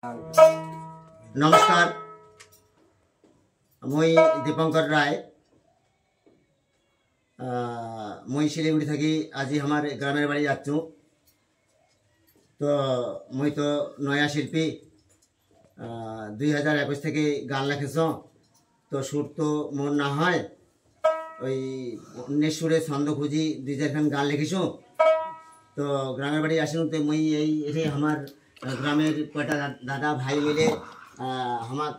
नमस्कार मैं दीपंकर राय मैं शिलीगुड़ी थी आज हमारे ग्रामेर बाड़ी जाच्छू तो मैं तो नया शिल्पी 2021 থেকে गान लिखेছ तो सुर तो मोर ना है अन्य सुरे छंद खुजी 2000 खान गान लिखिस तो ग्रामेर बाड़ी आसिनु तो मैं ये हमार ग्रामेर कयटा दादा भाई मिले हमार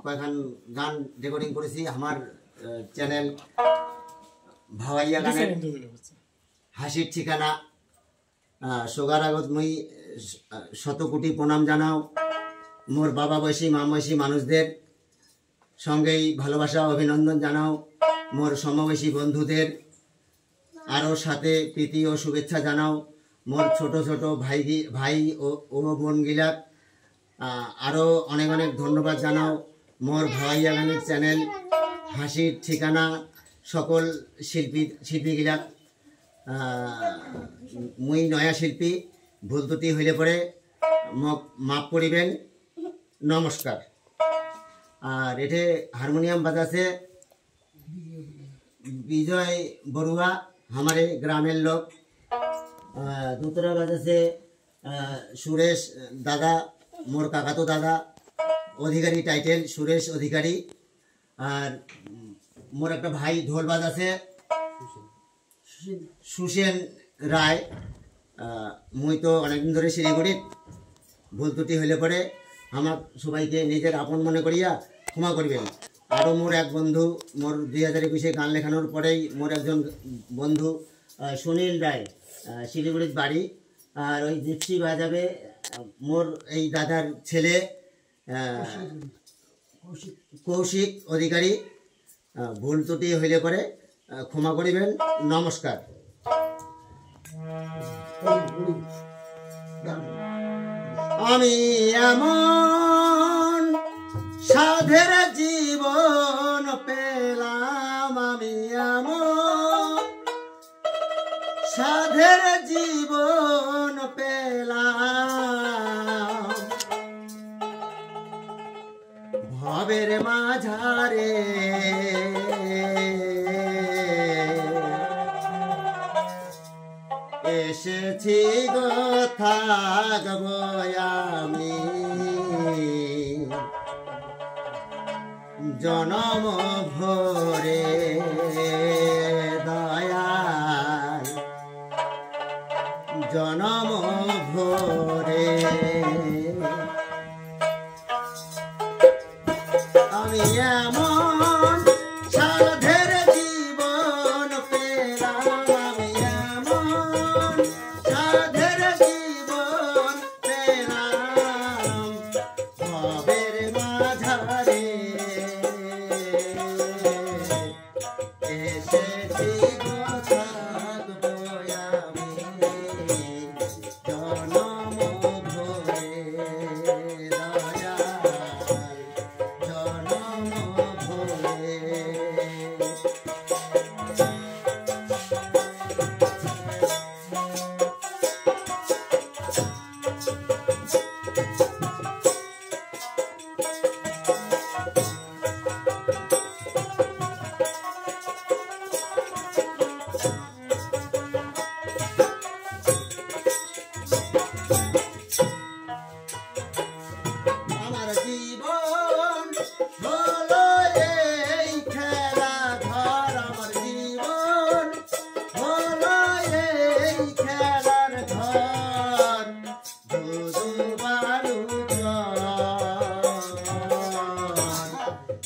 कयखान गान रेकर्डिंग करेছি हमार चैनल भावाइया गानेर हासिर ठिकाना सोगार आगत मैं शत कोटी प्रणाम जानाओ मोर बाबा बयसी मा बयसी मानुषदेर संगेई भालोबासा अभिनंदन जानाओ मोर समबयसी बंधुदेर आरो साथे प्रीति और शुभेच्छा जानाओ मोर छोटो छोटो भाई ओ बोन गिलाक आरो अनेक अनेक धन्यवाद जानाओ मोर भावाइया गानेर चैनल हासिर ठिकाना सकल शिल्पी गिलाक मुई नया शिल्पी भूल त्रुटि हইলে परे मक माफ करिबेन नमस्कार। और एटे हारमोनियम बाजासे विजय बरुआ हमारे ग्रामेर लोक दूसरा बाजासे सुरेश दादा मोर काकातो दादा अधिकारी टाइटेल सुरेश अधिकारी और मोर एक भाई ढोल बाजासे सुसेन राय मुई तो अनेक दिन धरे शिलीगुड़ी भूल त्रुटि हইলে परे আমার সবাইকে নিজের আপন মনে করিয়া ক্ষমা করবেন। আরও মোর এক বন্ধু মোর 2021 গান লেখানোর পরেই মোর একজন বন্ধু সুনীল রায় শিলিগুড়ির বাড়ি আর ওই জিপসি বাজাবে মোর এই দাদার ছেলে কৌশিক অধিকারী ভুল ত্রুটি হইলে পরে ক্ষমা করিবেন নমস্কার। আমি এমন সাধের জীবন পেলাম আমি এমন সাধের জীবন পেলাম ভবের মাঝারে এসেছি গো থাকব আমি জনম ভরে দয়াল জনম ভরে আমি এমন সাধের জীবন পেলাম আমি এমন সাধের জীবন পেলাম ভবের মাঝারে এসেছি গো থাকব আমি জনম ভরে দয়াল জনম ভরে। আমার জীবন হলো এই খেলা ঘর আমার জীবন হলো এই খেলার ঘর ধুধু বালু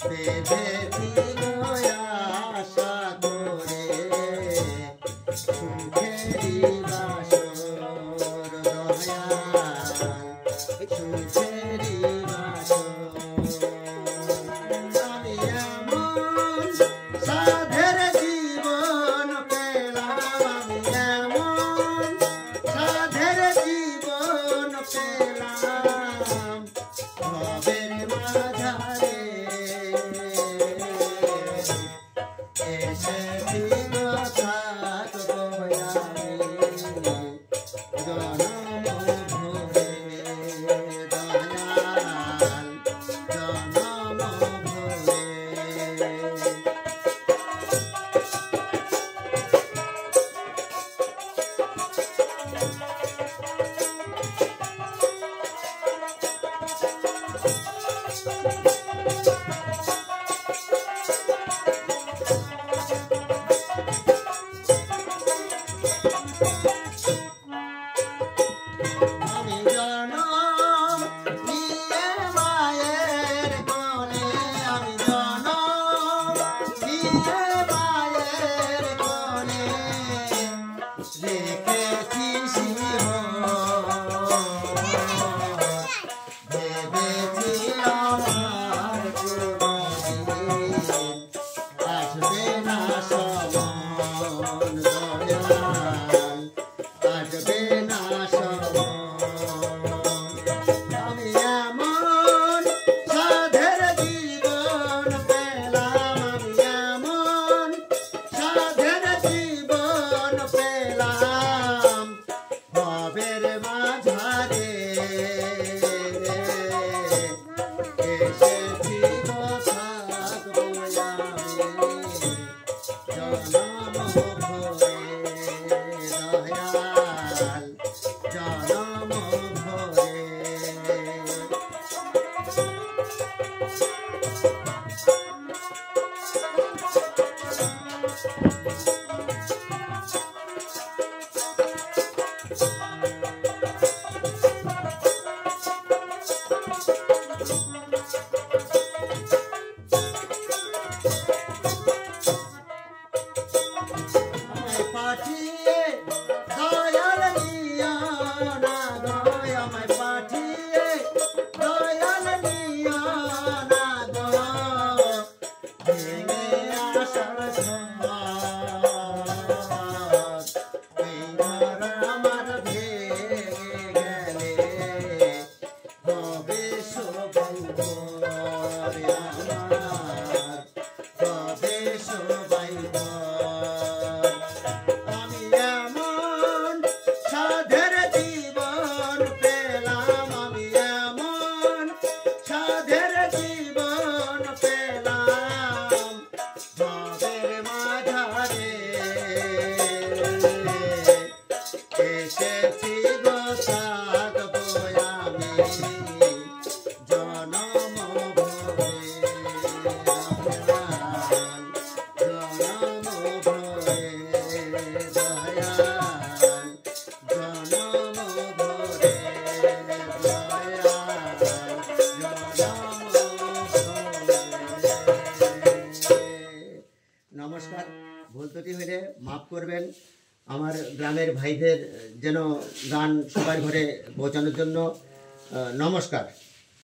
বেঁধেছি আশা করে সুখেরই বাসর দয়াল সুখেরই বাসর আমি এমন সাধের জীবন পেলাম আমি এমন সাধের জীবন পেলাম ভবের মাঝারে এসেছি গো থাকব আমি জনম ভরে দয়াল ভুল ত্রুটি হলে মাফ করবেন। আমার গ্রামের ভাইদের যেন গান সবার ঘরে পৌঁছানোর জন্য নমস্কার।